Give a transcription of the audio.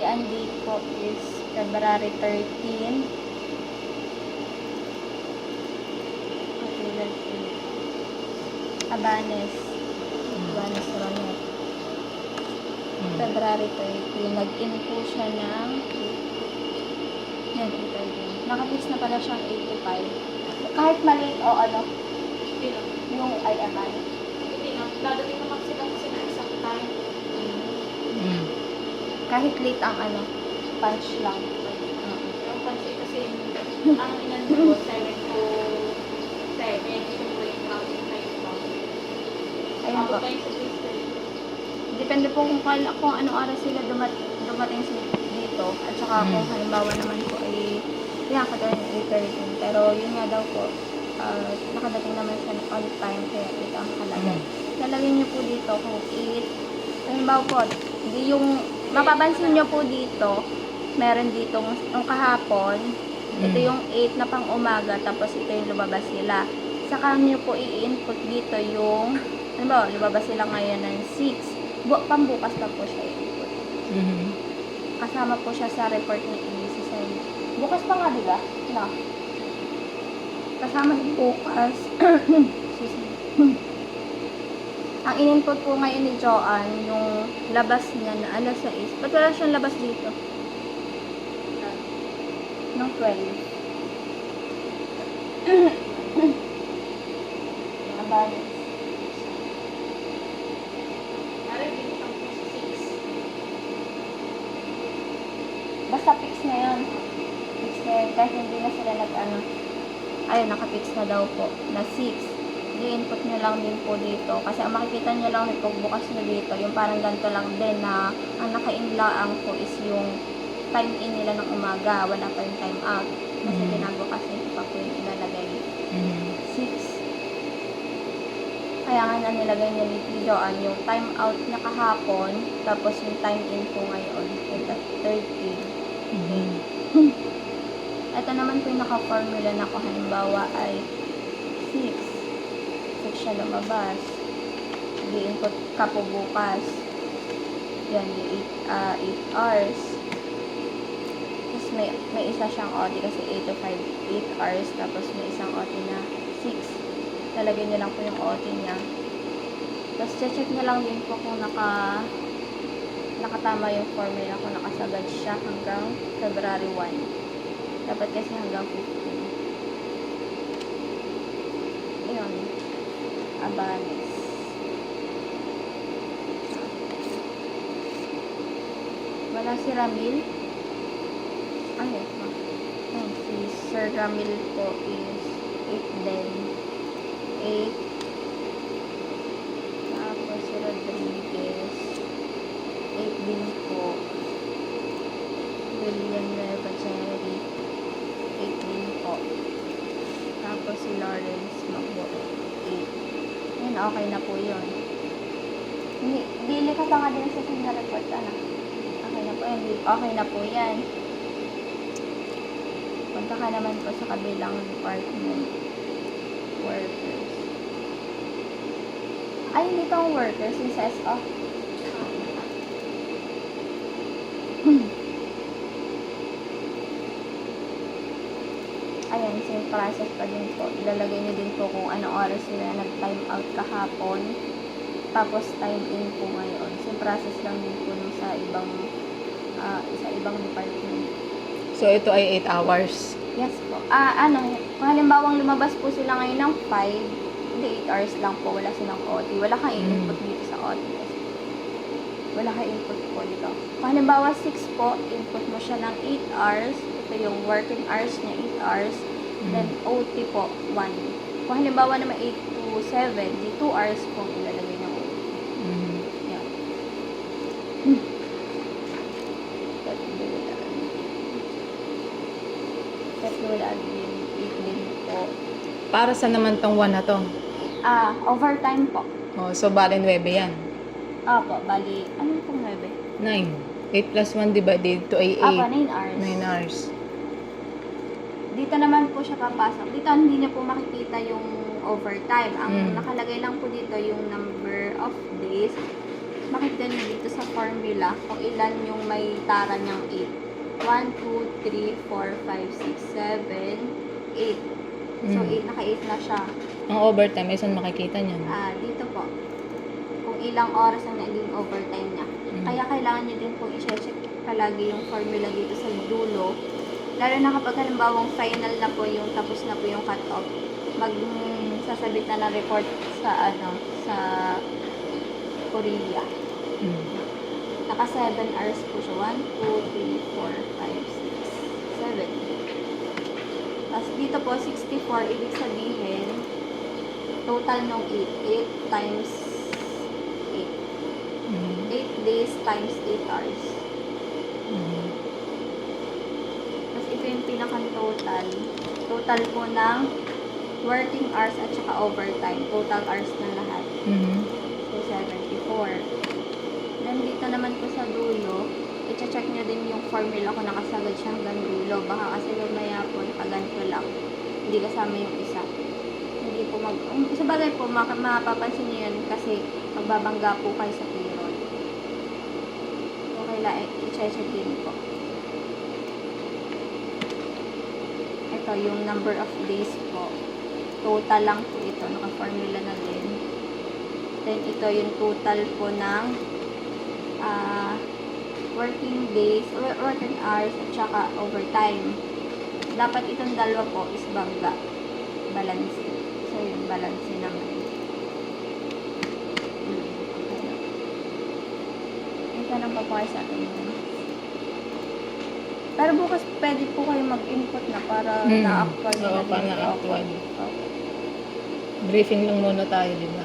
ang date po is February 13. Okay, let's see. Abanes. Abanes Ronet. February 13. Nag-in po siya ng yan, 13. Nakafix na pala siyang 85. Kahit maliit o ano, yung IMI. Hindi na. Dadating naman sila kasi na isang time. Kahit late ang ano, punch lang. Yung pansin kasi, ang inando ko, 7 to 7. Yung break traffic time pa. Ayun po. Abot tayo sa distance. Depende po kung ano oras sila dumating dito. At saka kung halimbawa naman po ay kagaya ng 8:13. Pero yun nga daw po, nakadating naman siya on time kaya ito ang kalagay. Lalagyan niyo po dito kung 8. Halimbawa po, hindi yung mapapansin niyo po dito, meron dito yung kahapon, ito yung 8 na pang umaga, tapos ito yung lumabas sila. Saka niyo po i-input dito yung, halimbawa, lumabas sila ngayon ng 6. Pambukas na po siya i-input. Kasama po siya sa report ni ABC sa inyo. Bukas pa nga, diba? No. Kasama din bukas. Ang in-input po ngayon ni Joanne, yung labas niya na alas 6. Ba't wala siyang labas dito? Nung 12. Ang balis. Basta fix na yun. Fix na yun. Kahit hindi na sila nag-ano. Ayun, naka-fix na daw po. Na 6. I-input nyo lang din po dito. Kasi ang makikita nyo lang pag bukas nyo dito, yung parang ganito lang din na ang naka-inlaang po is yung time in nila ng umaga. Wala pa yung time out. Kasi binabukas nito pa po yung ilalagay. 6. Kaya nga na nilagay niya dito yung time out niya kahapon, tapos yung time in po ngayon. Ito, 13. Ito naman po yung naka-formula na ko halimbawa ay 6. 6 siya lumabas. I-input ka po bukas. Yan, 8 hours. Tapos may isa siyang OT kasi 8 to 5, 8 hours. Tapos may isang OT na 6. Lalagyan niyo lang po yung OT niya. Tapos check niyo lang din po kung nakatama yung formula, kung nakasagad siya hanggang February 1. Dapat kasi hanggang 15. Ayun. Abanes. Wala si Ramil. Ay, si Sir Ramil po is 8 din. 8. Tapos si Rodriguez 8 din po. William Nueva Jerry 8 din po. Tapos si Lawrence Magbo 8. Yan, okay na po yun. Dili ka pa nga din sa single report, ano? Okay na po yan. Okay na po yan. Punta ka naman po sa kabilang department. Workers. Ay, hindi itong workers. Yung sa SO. Ayan, same process pa din po. Ilalagay niyo din po kung anong oras sila nag-time out kahapon. Tapos time in po ngayon. Same process lang din po nung sa ibang department. So, ito ay 8 hours. Yes po. Kung halimbawang lumabas po sila ngayon ng 5, hindi 8 hours lang po. Wala silang OT. Wala kang i-input dito sa OT. Wala kang input po dito. Kung halimbawa 6 po, input mo siya ng 8 hours. Ito yung working hours niya, 8 hours. Then, OT po, 1. Kung halimbawa naman 8 to 7, di 2 hours po ilalagay ng OT. Yan. Schedule admin, 8 din po. Para sa naman tong 1 na to? Overtime po. Oh, so, bali 9 yan. Opo, bali, ano pong 9? 9. 8 plus 1 divided to ay 8. 9 hours. 9 hours. Dito naman po siya papasok. Dito hindi niyo po makikita yung overtime. Ang nakalagay lang po dito yung number of days makikita nyo dito sa formula kung ilan yung may tara niyang 8. 1, 2, 3, 4, 5, 6, 7, 8. So, 8, naka-8 na siya. Ang overtime, saan makikita niyan? Dito po. Kung ilang oras ang naging overtime niya. Kaya kailangan nyo din pong i-check palagi yung formula dito sa dulo. Lalo na kapag halimbawang final na po yung tapos na po yung cut-off, magsasabit na ng report sa sa Korea. Naka 7 hours po siya. 1, 2, 3, 4, 5, 6, 7. Tapos dito po 64, ibig sabihin total nung 8 times 8. 8 days times 8 hours. Tapos ito yung pinaka-total. Total po ng working hours at saka overtime. Total hours na lahat. So, 74. Then, dito naman po sa dulo, i-check nyo din yung formula kung nakasagad siya hanggang dulo. Baka kasi lumaya po, nakaganto lang. Hindi kasama yung isa. Hindi po sa bagay po, mapapansin nyo yun kasi magbabangga po kayo sa payroll. So, kailangan i-check din po. Ito, yung number of days po. Total lang po ito. Naka-formula na din. Then, ito yung total po ng working days, working hours, at saka overtime. Dapat itong dalawa po is bangga. Balance. So, yung balance naman. Okay. Ito nang papahay sa atin yun. Pero bukas pwede po kayo mag-input na para na-actual Oo, para na-actual. Okay. Briefing lang muna tayo, di ba?